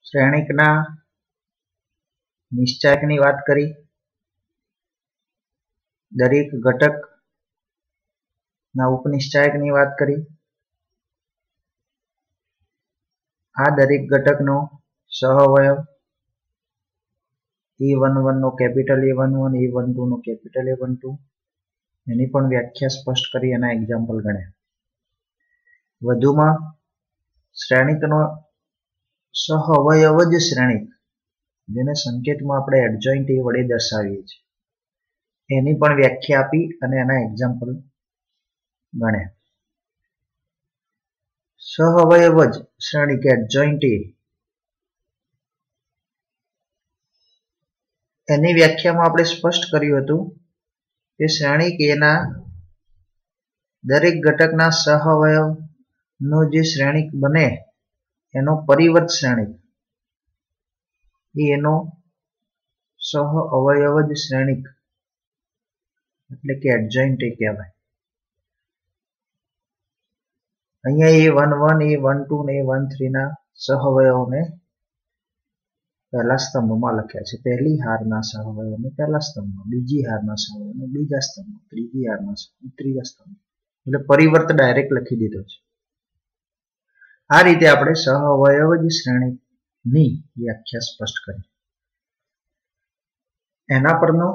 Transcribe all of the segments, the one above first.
શ્રેણિકના નિશ્ચાયકની વાત કરી, દરેક ઘટકના ઉપનિશ્ચાયકની વાત કરી, આ દરેક ઘટકનો સહઅવયવ A11 નો કેપિટલ A11, A12 નો કેપિટલ A12 એની પણ વ્યાખ્યા સ્પષ્ટ કરી, એના એક્ઝામ્પલ ગણ્યા. વધુમાં શ્રેણિકનો સહઅવયવ જ શ્રેણિક, જેને સંકેતમાં આપણે એડજોઇન્ટ એ વડે દર્શાવીએ છીએ, એની પણ વ્યાખ્યા આપી અને એના એક્ઝામ્પલ ગણ્યા. સહઅવયવ જ શ્રેણિક એડજોઇન્ટ એ, એની વ્યાખ્યામાં આપણે સ્પષ્ટ કર્યું હતું કે શ્રેણિક એના દરેક ઘટકના સહઅવયવનો જે શ્રેણિક બને એનો પરિવર્ત શ્રેણિક એનો સહઅવયવ જ શ્રેણિક એટલે કે એડજોઇન્ટ એ કહેવાય. અહીંયા A11, A12 ને A13 ના સહઅવયવોને પહેલા સ્તંભમાં લખ્યા છે. પહેલી હારના સહઅવયવોને પહેલા સ્તંભમાં, બીજી હારના સહઅવયવોને બીજા સ્તંભમાં, ત્રીજી હારના ત્રીજા સ્તંભમાં, એટલે પરિવર્ત ડાયરેક્ટ લખી દીધો છે. આ રીતે આપણે સહઅવયવ જ શ્રેણિકની વ્યાખ્યા સ્પષ્ટ કરી. એના પરનો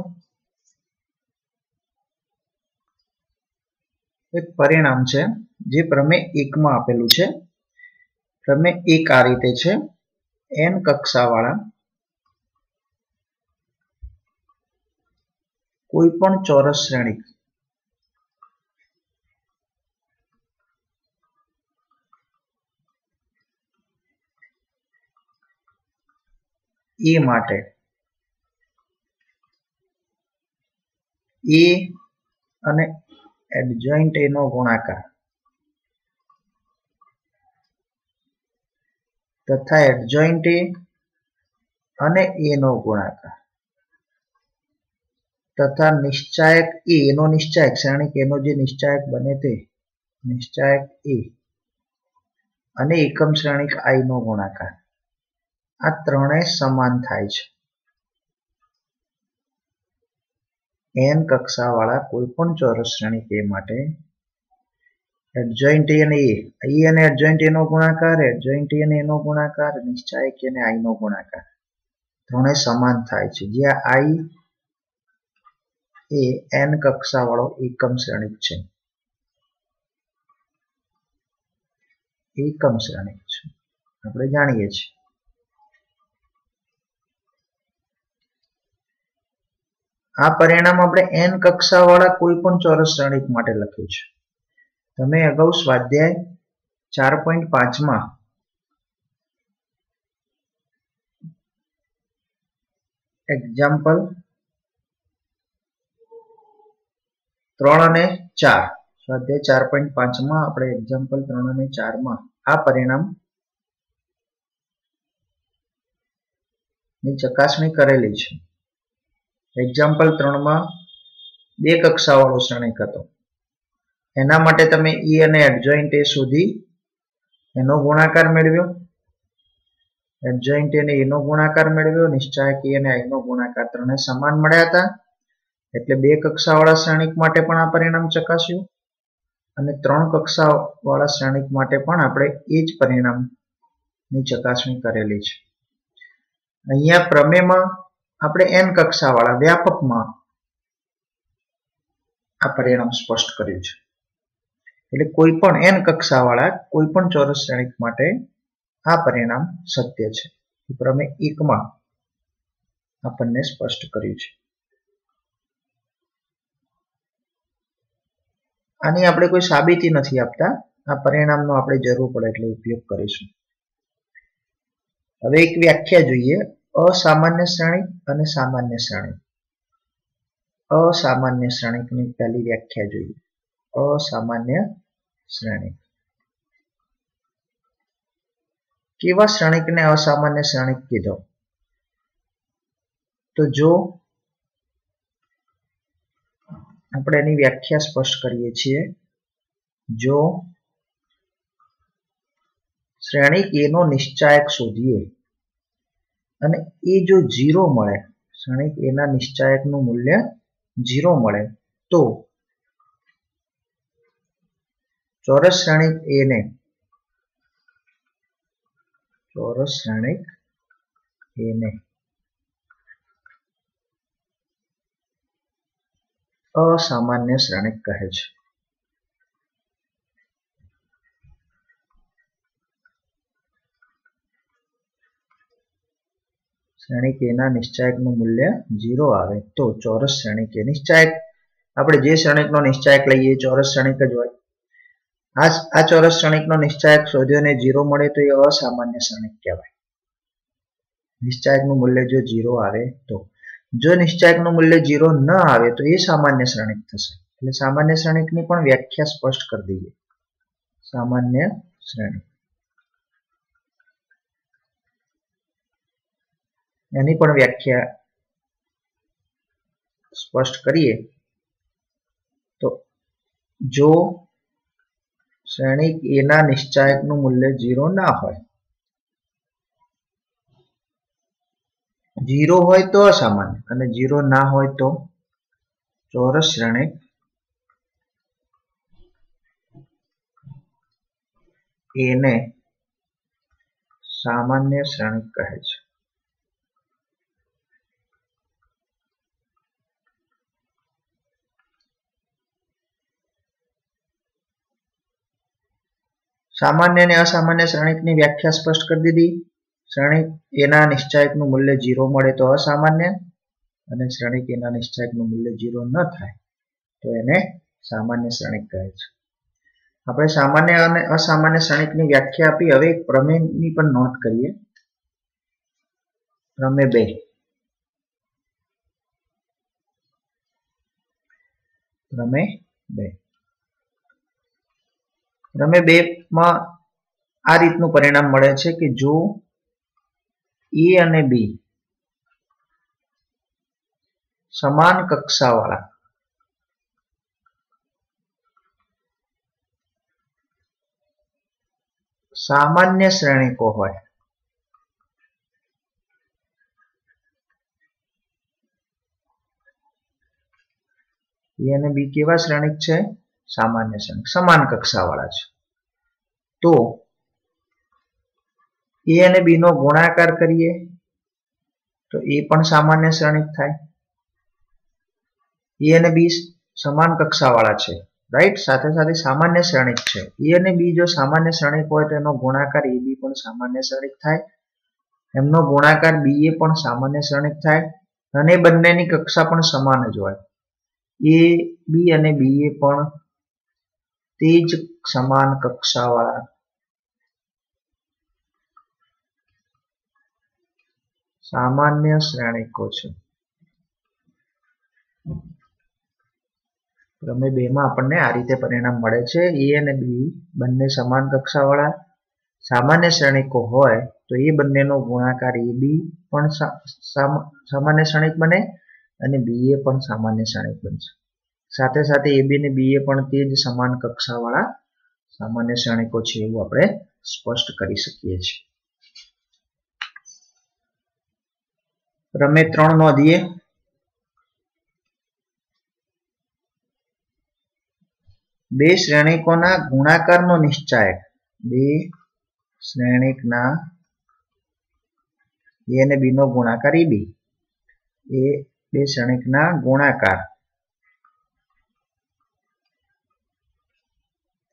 એક પરિણામ છે જે પ્રમેય 1 માં આપેલું છે. પ્રમેય 1 આ રીતે છે: n કક્ષાવાળા કોઈ પણ ચોરસ શ્રેણિક A માટે A અને એડજોઇન્ટ A નો ગુણાકાર તથા એડજોઇન્ટ A અને A નો ગુણાકાર તથા નિશ્ચાયક A નો નિશ્ચાયક શ્રેણિક A નો જે નિશ્ચાયક બને તે નિશ્ચાયક A અને એકમ શ્રેણિક I નો ગુણાકાર, આ ત્રણેય સમાન થાય છે. n કક્ષાવાળા કોઈ પણ ચોરસ શ્રેણિક A માટે એડજોઇન્ટ A અને A અને એડજોઇન્ટ A નો ગુણાકાર, એડજોઇન્ટ A અને A નો ગુણાકાર, નિશ્ચાયક A અને I નો ગુણાકાર ત્રણેય સમાન થાય છે, જ્યાં I એ n કક્ષાવાળો એકમ શ્રેણિક છે. એકમ શ્રેણિક છે આપણે જાણીએ છીએ. આ પરિણામ આપણે n કક્ષાવાળા કોઈ પણ ચોરસ શ્રેણિક માટે લખ્યું છે. તમે અગાઉ સ્વાધ્યાય 4.5 માં એક્ઝામ્પલ 3 અને 4, સ્વાધ્યાય 4.5 માં આપણે એક્ઝામ્પલ 3 અને 4 માં આ પરિણામ ની ચકાસણી કરેલી છે. એક્ઝામ્પલ 3 માં 2 કક્ષાવાળો શ્રેણિક હતો. એના માટે તમે E અને એડજોઇન્ટ A શોધી એનો ગુણાકાર મેળવ્યો, એડજોઇન્ટ A અને A નો ગુણાકાર મેળવ્યો, નિશ્ચાયક A અને I નો ગુણાકાર ત્રણે સમાન મળ્યા હતા, એટલે 2 કક્ષાવાળા શ્રેણિક માટે પણ આ પરિણામ ચકાસ્યું અને 3 કક્ષાવાળા શ્રેણિક માટે પણ આપણે એ જ પરિણામની ચકાસણી કરેલી છે. અહીંયા પ્રમેયમાં આપણે n કક્ષાવાળા વ્યાપકમાં આ પરિણામ સ્પષ્ટ કર્યું છે. એટલે કોઈ પણ n કક્ષાવાળા કોઈ પણ ચોરસ શ્રેણિક માટે આ પરિણામ સત્ય છે. પ્રમેય 1 માં આપણને સ્પષ્ટ કર્યું છે. આની આપણે કોઈ સાબિતી નથી આપતા, આ પરિણામનો આપણે જરૂર પડે એટલે ઉપયોગ કરીશું. હવે એક વ્યાખ્યા જોઈએ: અસામાન્ય શ્રેણિક અને સામાન્ય શ્રેણિક. અસામાન્ય શ્રેણિકની પહેલી વ્યાખ્યા જોઈએ. અસામાન્ય શ્રેણિક. કેવા શ્રેણિકને અસામાન્ય શ્રેણિક કીધો? તો જો આપણે એની વ્યાખ્યા સ્પષ્ટ કરીએ છીએ, જો શ્રેણિક A નો નિશ્ચાયક શોધીએ અને એ જો 0 મળે, શ્રેણિક a ના નિશ્ચાયકનું મૂલ્ય 0 મળે તો ચોરસ શ્રેણિક a ને અસામાન્ય શ્રેણિક કહે છે. શ્રેણિક a ના નિશ્ચાયકનું મૂલ્ય 0 આવે તો ચોરસ શ્રેણિક a નિશ્ચાયક, આપણે જે શ્રેણિકનો નિશ્ચાયક લઈએ ચોરસ શ્રેણિક જ હોય. આ ચોરસ શ્રેણિકનો નિશ્ચાયક શોધ્યો ને 0 મળે તો એ અસામાન્ય શ્રેણિક કહેવાય. નિશ્ચાયકનું મૂલ્ય જો 0 આવે તો, જો નિશ્ચાયકનું મૂલ્ય 0 ન આવે તો એ સામાન્ય શ્રેણિક થશે. એટલે સામાન્ય શ્રેણિકની પણ વ્યાખ્યા સ્પષ્ટ કરી દઈએ. સામાન્ય શ્રેણિક એની પણ વ્યાખ્યા સ્પષ્ટ કરીએ તો, જો શ્રેણિક a ના નિશ્ચાયકનું મૂલ્ય 0 ના હોય, 0 હોય તો અસામાન્ય અને 0 ના હોય તો ચોરસ શ્રેણિક a ને સામાન્ય શ્રેણિક કહે છે. સામાન્ય અને અસામાન્ય શ્રેણિકની વ્યાખ્યા સ્પષ્ટ કરી દીધી. શ્રેણિક a ના નિશ્ચાયકનું મૂલ્ય 0 મળે તો અસામાન્ય અને શ્રેણિક a ના નિશ્ચાયકનું મૂલ્ય 0 ન થાય તો એને સામાન્ય શ્રેણિક કહે છે. આપણે સામાન્ય અને અસામાન્ય શ્રેણિકની વ્યાખ્યા આપી. હવે એક પ્રમેયની પણ નોંધ કરીએ. પ્રમેય 2. પ્રમેય 2 માં આ રીતનું પરિણામ મળે છે કે જો a અને b સમાન કક્ષાવાળા સામાન્ય શ્રેણિકો હોય, a અને b કેવા શ્રેણિક છે? સામાન્ય શ્રેણિક, સમાન કક્ષાવાળા છે. તો a અને b નો ગુણાકાર કરીએ તો એ પણ સામાન્ય શ્રેણિક થાય. a અને b સમાન કક્ષાવાળા છે, રાઈટ, સાથે સાથે સામાન્ય શ્રેણિક છે. a અને b જો સામાન્ય શ્રેણિક હોય તો એનો ગુણાકાર ab પણ સામાન્ય શ્રેણિક થાય. એમનો ગુણાકાર ba પણ સામાન્ય શ્રેણિક થાય અને બંનેની કક્ષા પણ સમાન જ હોય. a b અને ba પણ તે જ સમાન કક્ષાવાળા સામાન્ય શ્રેણિકો છે. પ્રમેય 2 માં આપણને આ રીતે પરિણામ મળે છે. a અને b બંને સમાન કક્ષાવાળા સામાન્ય શ્રેણિકો હોય તો એ બંનેનો ગુણાકાર ab પણ સામાન્ય શ્રેણિક બને અને ba પણ સામાન્ય શ્રેણિક બનશે. સાથે સાથે ab અને ba પણ તે જ સમાન કક્ષાવાળા સામાન્ય શ્રેણિકો છે એવું આપણે સ્પષ્ટ કરી શકીએ છીએ. પ્રમેય 3 નોંધીએ. બે શ્રેણિકોના ગુણાકારનો નિશ્ચાયક, બે શ્રેણિકના a અને b નો ગુણાકાર ab, એ બે શ્રેણિકના ગુણાકાર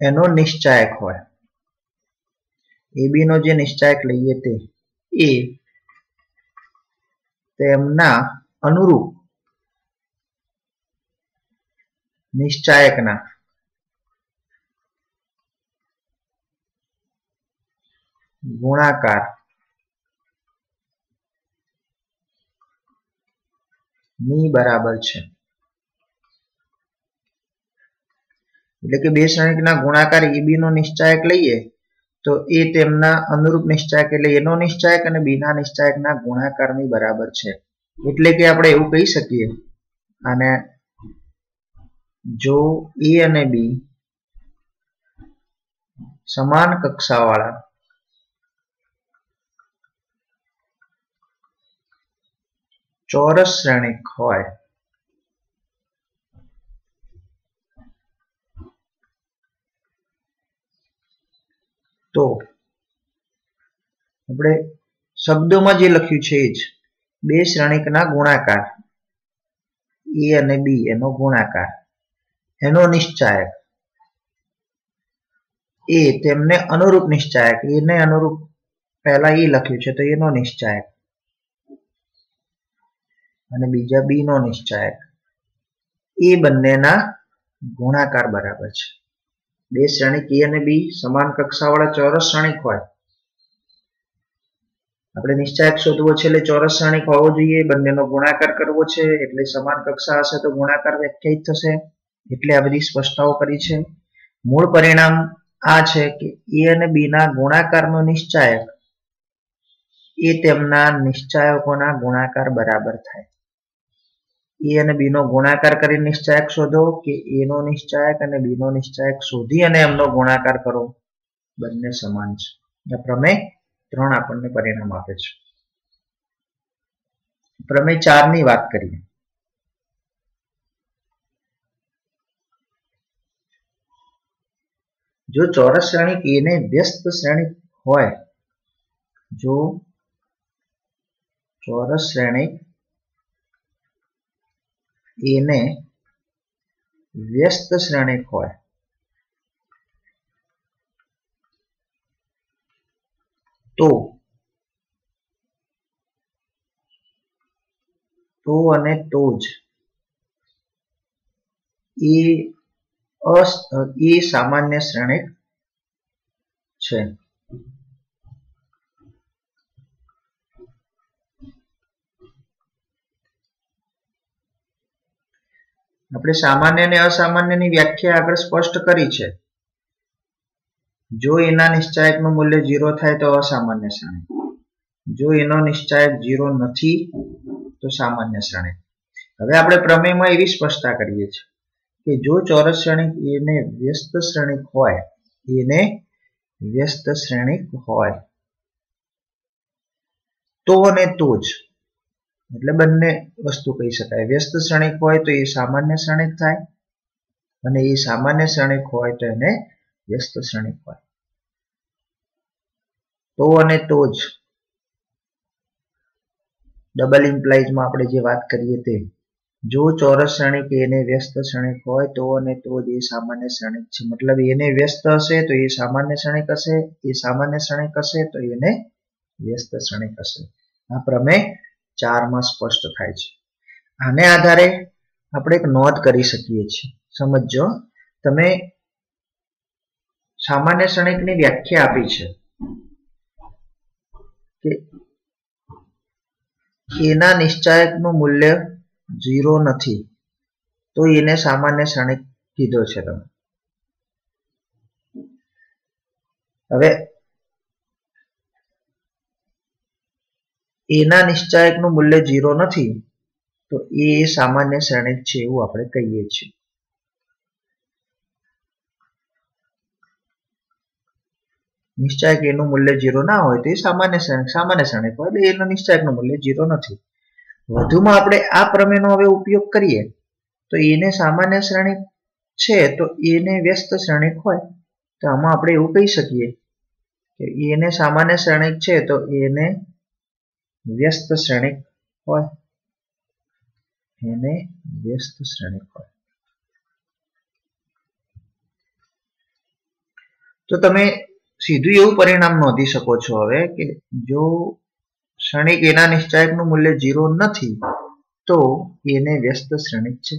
એનો નિશ્ચાયક હોય. ab નો જે નિશ્ચાયક લઈએ તે એ તેમના અનુરૂપ નિશ્ચાયકના ગુણાકાર ની બરાબર છે. એટલે કે બે શ્રેણિકના ગુણાકાર ab નો નિશ્ચાયક લઈએ તો એ તેમના અનુરૂપ નિશ્ચાયક એટલે એનો નિશ્ચાયક અને b ના નિશ્ચાયકના ગુણાકારની બરાબર છે. એટલે કે આપણે એવું કહી શકીએ, અને જો a અને b સમાન કક્ષાવાળા ચોરસ શ્રેણિક હોય તો આપણે શબ્દોમાં જે લખ્યું છે એ જ બે શ્રેણિકના ગુણાકાર એ અને બી એનો ગુણાકાર એનો નિશ્ચાયક એ તેમને અનુરૂપ નિશ્ચાયક એને અનુરૂપ પહેલા એ લખ્યું છે તો એનો નિશ્ચાયક અને બીજા બી નો નિશ્ચાયક એ બંનેના ગુણાકાર બરાબર છે. બે શ્રેણિક એ અને બી સમાન કક્ષાવાળા ચોરસ શ્રેણિક હોય આપણે નિશ્ચાયક શોધવો છે એટલે ચોરસ શ્રેણિક હોવો જોઈએ, બંનેનો ગુણાકાર કરવો છે એટલે સમાન કક્ષા હશે તો ગુણાકાર વ્યાખ્યાયિત થશે એટલે આ બધી સ્પષ્ટતાઓ કરી છે. મૂળ પરિણામ આ છે કે એ અને બી ના ગુણાકારનો નિશ્ચાયક એ તેમના નિશ્ચાયકોના ગુણાકાર બરાબર થાય. એ અને બી નો ગુણાકાર કરી નિશ્ચાયક શોધો કે એ નો નિશ્ચાયક અને બી નો નિશ્ચાયક શોધી અને એમનો ગુણાકાર કરો, બંને સમાન છે. આ પ્રમેય 3 આપણને પરિણામ આપે છે. પ્રમેય 4 ની વાત કરીએ. જો ચોરસ શ્રેણિક એને વ્યસ્ત શ્રેણિક હોય, જો ચોરસ શ્રેણિક એને વ્યસ્ત શ્રેણિક હોય તો અને તો જ એ સામાન્ય શ્રેણિક છે. આપણે સામાન્ય અને અસામાન્યની વ્યાખ્યા આગળ સ્પષ્ટ કરી છે. જો એના નિશ્ચાયકનું મૂલ્ય 0 થાય તો અસામાન્ય શ્રેણિક, જો એનો નિશ્ચાયક 0 નથી તો સામાન્ય શ્રેણિક. હવે આપણે પ્રમેયમાં એવી સ્પષ્ટતા કરીએ છીએ કે જો ચોરસ શ્રેણિક એને વ્યસ્ત શ્રેણિક હોય, એને વ્યસ્ત શ્રેણિક હોય તો અને તો જ એટલે બંને વસ્તુ કહી શકાય. વ્યસ્ત શ્રેણિક હોય તો એ સામાન્ય શ્રેણિક થાય અને એ સામાન્ય શ્રેણિક હોય તો એને વ્યસ્ત શ્રેણિક હોય. તો અને તો જ ડબલ ઇમ્પ્લાઇઝમાં આપણે જે વાત કરીએ તે, જો ચોરસ શ્રેણિક એને વ્યસ્ત શ્રેણિક હોય તો અને તો જ એ સામાન્ય શ્રેણિક છે. મતલબ એને વ્યસ્ત હશે તો એ સામાન્ય શ્રેણિક હશે, એ સામાન્ય શ્રેણિક હશે તો એને વ્યસ્ત શ્રેણિક હશે. આ પ્રમેય 4 માં સ્પષ્ટ થાય છે. આને આધારે આપણે એક નોંધ કરી શકીએ છીએ. સમજો, તમે સામાન્ય શ્રેણિકની વ્યાખ્યા આપી છે કે એના નિશ્ચાયકનું મૂલ્ય 0 નથી તો એને સામાન્ય શ્રેણિક કીધો છે તમે. હવે એના નિશ્ચાયકનું મૂલ્ય 0 નથી તો એ સામાન્ય શ્રેણિક છે એવું આપણે કહીએ છીએ. નિશ્ચાયક એનું મૂલ્ય 0 ના હોય તો એ સામાન્ય શ્રેણિક હોય એટલે એનું નિશ્ચાયકનું મૂલ્ય 0 નથી. વધુમાં આપણે આ પ્રમેયનો હવે ઉપયોગ કરીએ તો એને સામાન્ય શ્રેણિક છે તો એને વ્યસ્ત શ્રેણિક હોય તો આમાં આપણે એવું કહી શકીએ કે એને સામાન્ય શ્રેણિક છે તો એને વ્યસ્ત શ્રેણિક હોય, એને વ્યસ્ત શ્રેણિક હોય. તો તમે સીધું એવું પરિણામ નોંધી શકો છો હવે કે જો શ્રેણિક એના નિશ્ચાયકનું મૂલ્ય 0 નથી તો એને વ્યસ્ત શ્રેણિક છે.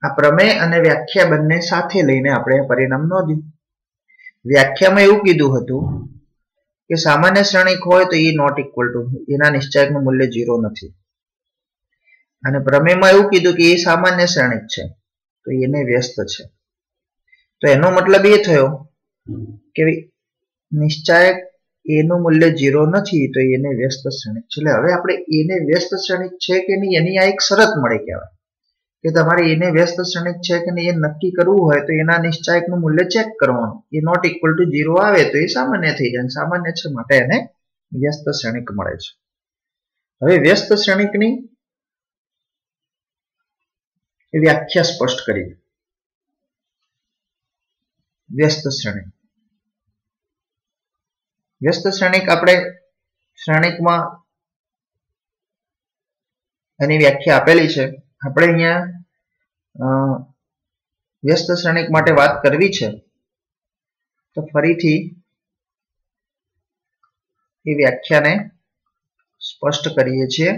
આ પ્રમેય અને વ્યાખ્યા બંને સાથે લઈને આપણે પરિણામ નોંધ્યું. વ્યાખ્યામાં એવું કીધું હતું કે સામાન્ય શ્રેણિક હોય તો એ નોટ ઇક્વલ ટુ એના નિશ્ચાયકનું મૂલ્ય 0 નથી, અને પ્રમેયમાં એવું કીધું કે એ સામાન્ય શ્રેણિક છે તો એને વ્યસ્ત છે. તો એનો મતલબ એ થયો કે નિશ્ચાયક એનું મૂલ્ય 0 નથી તો એને વ્યસ્ત શ્રેણિક છે. એટલે હવે આપણે એને વ્યસ્ત શ્રેણિક છે કે નહીં એની આ એક શરત મળે કહેવાય કે તમારે એને વ્યસ્ત શ્રેણિક છે કે નહીં એ નક્કી કરવું હોય તો એના નિશ્ચાયકનું મૂલ્ય ચેક કરવાનું. એ નોટ ઇક્વલ ટુ 0 આવે તો એ સામાન્ય થઈ જાય, સામાન્ય છે માટે એને વ્યસ્ત શ્રેણિક મળે છે. હવે વ્યસ્ત શ્રેણિકની વ્યાખ્યા સ્પષ્ટ કરી. વ્યસ્ત શ્રેણિક આપણે શ્રેણિકમાં એની વ્યાખ્યા આપેલી છે. આપણે અહીંયા વ્યસ્ત શ્રેણિક માટે વાત કરવી છે તો ફરીથી એ વ્યાખ્યાને સ્પષ્ટ કરીએ છીએ.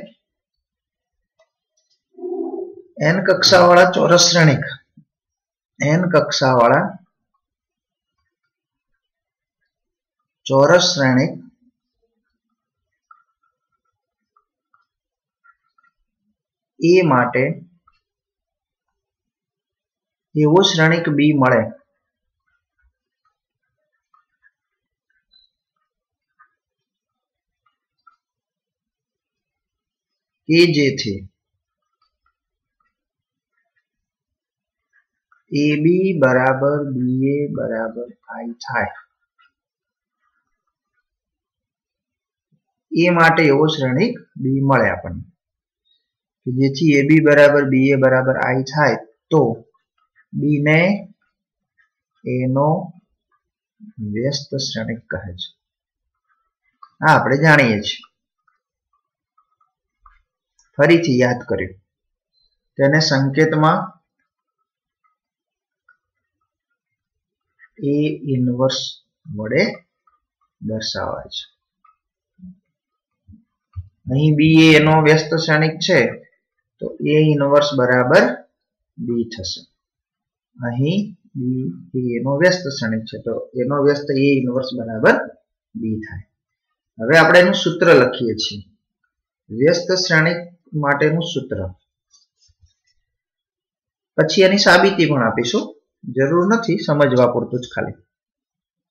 n કક્ષાવાળા ચોરસ શ્રેણિક, n કક્ષાવાળા ચોરસ શ્રેણિક એ માટે એવો શ્રેણિક બી મળે કે જેથી AB બરાબર BA બરાબર I થાય. એ માટે એવો શ્રેણિક બી મળે આપણને કે જેથી AB બરાબર BA બરાબર I થાય તો બી ને A નો વ્યસ્ત શ્રેણિક કહે છે. આ આપણે જાણીએ છીએ. ફરીથી યાદ કર્યું, તેને સંકેતમાં A ઇન્વર્સ વડે દર્શાવાય છે. અહીં B એ એનો વ્યસ્ત શ્રેણિક છે તો A ઇન્વર્સ બરાબર B થશે. અહીં B એ એનો વ્યસ્ત શ્રેણિક છે તો એનો વ્યસ્ત A ઇન્વર્સ બરાબર B થાય. હવે આપણે એનું સૂત્ર લખીએ છીએ. વ્યસ્ત શ્રેણિક માટેનું સૂત્ર, પછી એની સાબિતી પણ આપીશું. જરૂર નથી, સમજવા પૂરતું જ ખાલી.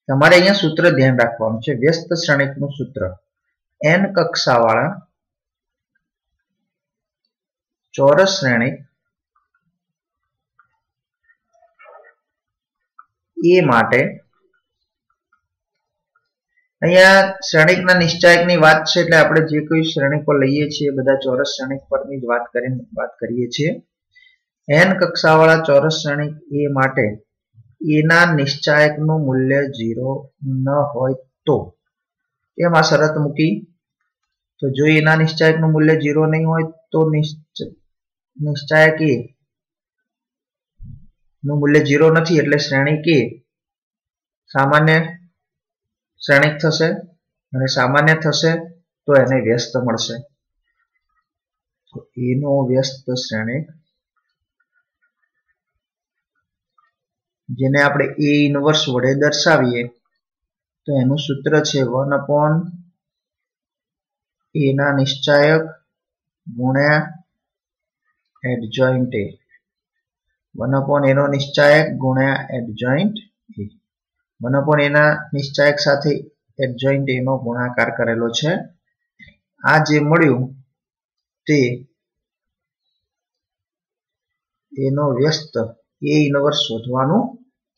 તમારે અહીંયા સૂત્ર ધ્યાન રાખવાનું છે. વ્યસ્ત શ્રેણિકનું સૂત્ર n કક્ષાવાળા ચોરસ શ્રેણિક એ માટે, અહીંયા શ્રેણિકના નિશ્ચાયકની વાત છે એટલે આપણે જે કોઈ શ્રેણિકો લઈએ છીએ બધા ચોરસ શ્રેણિક પરની જ વાત કરીએ છીએ. n કક્ષાવાળા ચોરસ શ્રેણિક એ માટે એના નિશ્ચાયકનું મૂલ્ય 0 ન હોય તો એમાં શરત મૂકી. તો જો એના નિશ્ચાયકનું મૂલ્ય 0 નહીં હોય તો નિશ્ચાયક એ નું મૂલ્ય 0 નથી એટલે શ્રેણિક એ સામાન્ય શ્રેણિક થશે અને સામાન્ય થશે તો એને વ્યસ્ત મળશે. તો એનો વ્યસ્ત શ્રેણિક જેને આપણે A ઇન્વર્સ વડે દર્શાવીએ તો એનું સૂત્ર છે 1/A ના નિશ્ચાયક ગુણ્યા એડજોઇન્ટ A. 1/A નો નિશ્ચાયક ગુણ્યા એડજોઇન્ટ A. 1/A ના નિશ્ચાયક સાથે એડજોઇન્ટ A નો ગુણાકાર કરેલો છે. આ જે મળ્યું તે એનો વ્યસ્ત A ઇન્વર્સ શોધવાનું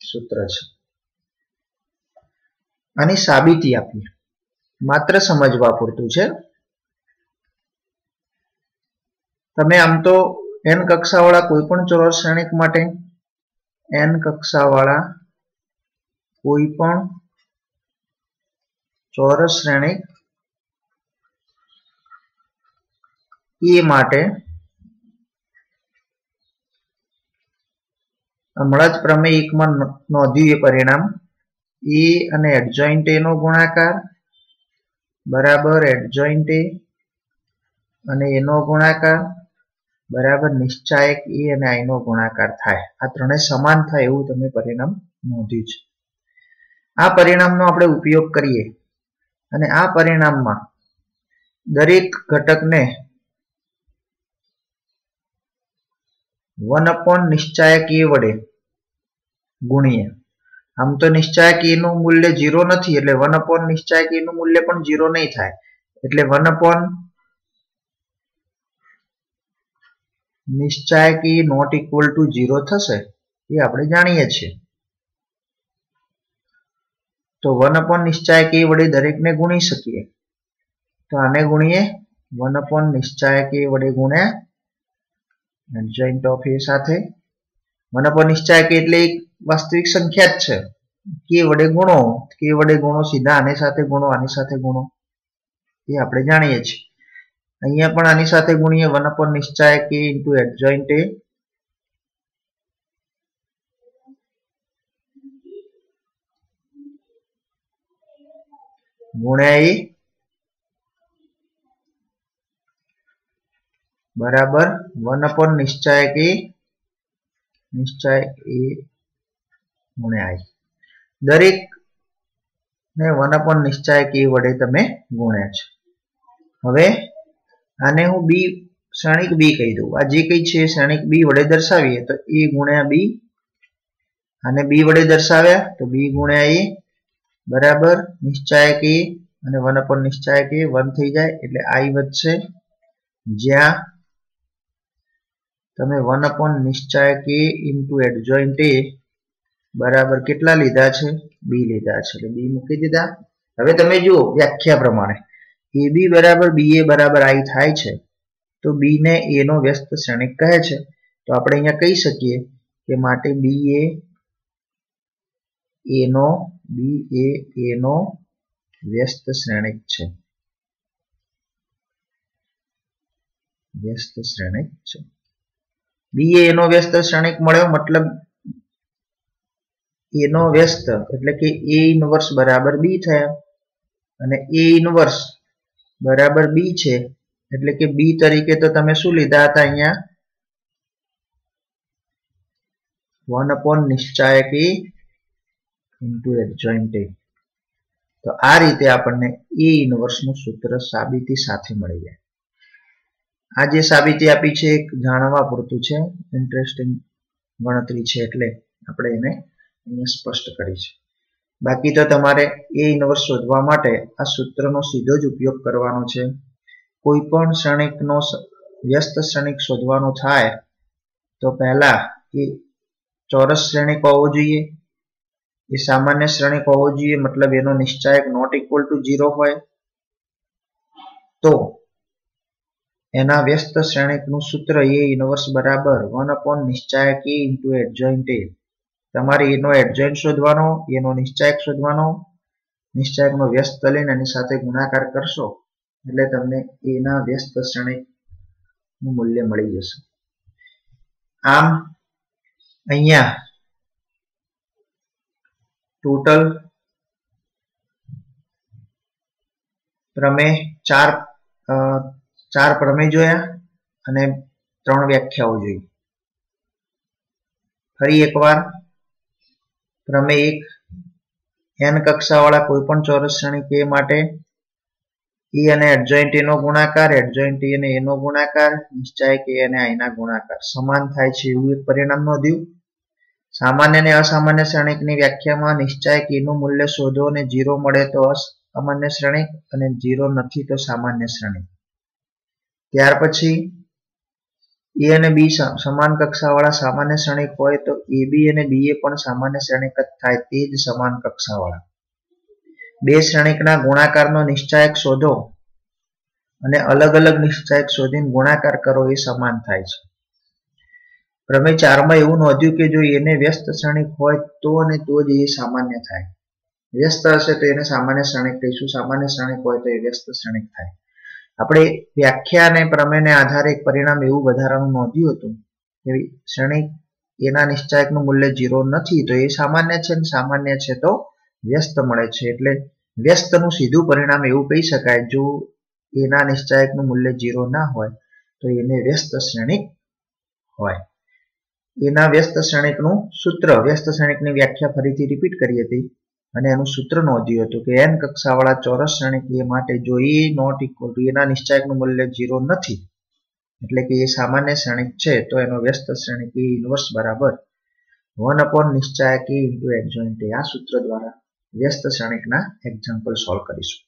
સૂત્ર છે. આની સાબિતી આપીએ, માત્ર સમજવા પૂરતું છે. તમે આમ તો n કક્ષાવાળા કોઈ પણ ચોરસ શ્રેણિક માટે n કક્ષાવાળા કોઈ પણ ચોરસ શ્રેણિક એ માટે હમણાં જ પ્રમેય 1 માં નોંધ્યું એ પરિણામ A અને એડજોઇન્ટ A નો ગુણાકાર બરાબર એડજોઇન્ટ A અને A નો ગુણાકાર બરાબર નિશ્ચાયક A અને I નો ગુણાકાર થાય. આ ત્રણેય સમાન થાય એવું તમે પરિણામ નોંધ્યું છે. આ પરિણામનો આપણે ઉપયોગ કરીએ અને આ પરિણામમાં દરેક ઘટકને 1 નિશ્ચાયક A વડે ગુણીએ. આમ તો નિશ્ચાયક A નું મૂલ્ય 0 નથી એટલે 1 નિશ્ચાયક A નું મૂલ્ય પણ 0 નહીં થાય એટલે 1 નિશ્ચાયક A નોટ ઇક્વલ ટુ 0 થશે એ આપણે જાણીએ છીએ. તો 1 નિશ્ચાયક A વડે દરેકને ગુણી શકીએ. તો આને ગુણીએ 1 upon નિશ્ચાયક a વડે ગુણ્યા એડજોઇન્ટ ઓફ a સાથે 1 upon નિશ્ચાયક એટલે એક વાસ્તવિક સંખ્યા જ છે k વડે ગુણો સીધા આની સાથે ગુણો એ આપણે જાણીએ છીએ અહીંયા પણ આની સાથે ગુણીએ 1 upon નિશ્ચાયક a into adjoint a ગુણ્યા a બરાબર 1 upon નિશ્ચાયક a ગુણ્યા i દરેક ને 1 upon નિશ્ચાયક a વડે તમે ગુણ્યા છે હવે આને હું b શ્રેણિક b કહી દઉં આ જે કઈ છે શ્રેણિક b વડે દર્શાવીએ તો a ગુણ્યા b આને b વડે દર્શાવ્યા તો b ગુણ્યા a બરાબર નિશ્ચાયક a અને 1 upon નિશ્ચાયક a 1 થઈ જાય એટલે i વધશે જ્યાં તમે 1 upon નિશ્ચાયક a into adjoint a બરાબર કેટલા લીધા છે b લીધા છે એટલે b મૂકી દીધા હવે તમે જુઓ વ્યાખ્યા પ્રમાણે ab બરાબર ba બરાબર i થાય છે તો b ને a નો વ્યસ્ત શ્રેણિક કહે છે તો આપણે અહીંયા કહી શકીએ કે માટે ba a નો વ્યસ્ત શ્રેણિક છે ba a નો વ્યસ્ત શ્રેણિક મળ્યો મતલબ a નો વ્યસ્ત એટલે કે a ઇનવર્સ બરાબર b થયા અને a ઇનવર્સ બરાબર b છે એટલે કે b તરીકે તો તમે શું લીધા હતા અહીંયા 1 upon નિશ્ચાયક a into adjoint a તો આ રીતે આપણને a ઇનવર્સ નું સૂત્ર સાબિતી સાથે મળી જાય આ જે સાબિતી આપી છે એક જાણવા પૂરતું છે ઇન્ટરેસ્ટિંગ ગણતરી છે એટલે આપણે એને અહીંયા સ્પષ્ટ કરી છે બાકી તો તમારે a ઇનવર્સ શોધવા માટે આ સૂત્રનો સીધો જ ઉપયોગ કરવાનો છે કોઈ પણ શ્રેણિકનો વ્યસ્ત શ્રેણિક શોધવાનો થાય તો પહેલા એ ચોરસ શ્રેણિક હોવો જોઈએ એ સામાન્ય શ્રેણિક હોવો જોઈએ મતલબ એનો નિશ્ચાયક નોટ ઇક્વલ ટુ 0 હોય તો એના વ્યસ્ત શ્રેણિકનું સૂત્ર a ઇનવર્સ બરાબર 1 upon નિશ્ચાયક a into adjoint a તમારે એનો એડજોઇન્ટ શોધવાનો એનો નિશ્ચાયક શોધવાનો નિશ્ચાયકનો વ્યસ્ત લઈને એની સાથે ગુણાકાર કરશો એટલે તમને a ના વ્યસ્ત શ્રેણિકનું મૂલ્ય મળી જશે આમ અહીંયા ટોટલ પ્રમેય ચાર પ્રમેય જોયા અને 3 વ્યાખ્યાઓ જોઈ ફરી એકવાર પ્રમેય 1 n કક્ષાવાળા કોઈ પણ ચોરસ શ્રેણિક a માટે a અને એડજોઇન્ટ a નો ગુણાકાર એડજોઇન્ટ a અને a નો ગુણાકાર નિશ્ચાયક a અને i ના ગુણાકાર સમાન થાય છે એવું એક પરિણામ નોંધ્યું સામાન્ય અને અસામાન્ય શ્રેણિકની વ્યાખ્યામાં નિશ્ચાયક a નું મૂલ્ય શોધો અને 0 મળે તો અસામાન્ય શ્રેણિક અને 0 નથી તો સામાન્ય શ્રેણિક ત્યાર પછી a અને b સમાન કક્ષાવાળા સામાન્ય શ્રેણિક હોય તો ab અને ba પણ સામાન્ય શ્રેણિક જ થાય તે જ સમાન કક્ષાવાળા બે શ્રેણિકના ગુણાકારનો નિશ્ચાયક શોધો અને અલગ અલગ નિશ્ચાયક શોધીને ગુણાકાર કરો એ સમાન થાય છે પ્રમેય 4 માં એવું નોંધ્યું કે જો એને વ્યસ્ત શ્રેણિક હોય તો અને તો જ એ સામાન્ય થાય વ્યસ્ત હશે તો એને સામાન્ય શ્રેણિક કહીશું સામાન્ય શ્રેણિક હોય તો એ વ્યસ્ત શ્રેણિક થાય આપણે વ્યાખ્યા અને પ્રમેયને આધારે એક પરિણામ એવું વધારાનું નોંધ્યું હતું કે શ્રેણિક એના નિશ્ચાયકનું મૂલ્ય 0 નથી તો એ સામાન્ય છે અને સામાન્ય છે તો વ્યસ્ત મળે છે એટલે વ્યસ્તનું સીધું પરિણામ એવું કહી શકાય જો એના નિશ્ચાયકનું મૂલ્ય 0 ના હોય તો એને વ્યસ્ત શ્રેણિક હોય એના વ્યસ્ત શ્રેણિકનું સૂત્ર વ્યસ્ત શ્રેણિકની વ્યાખ્યા ફરીથી રિપીટ કરી હતી અને એનું સૂત્ર નોંધ્યું હતું કે n કક્ષાવાળા ચોરસ શ્રેણિક a માટે જો a નોટ ઇક્વલ ટુ એના નિશ્ચાયકનું મૂલ્ય 0 નથી એટલે કે એ સામાન્ય શ્રેણિક છે તો એનો વ્યસ્ત શ્રેણિક a ઇનવર્સ બરાબર 1 upon નિશ્ચાયક a into adjoint a આ સૂત્ર દ્વારા વ્યસ્ત શ્રેણિકના એક્ઝામ્પલ સોલ્વ કરીશું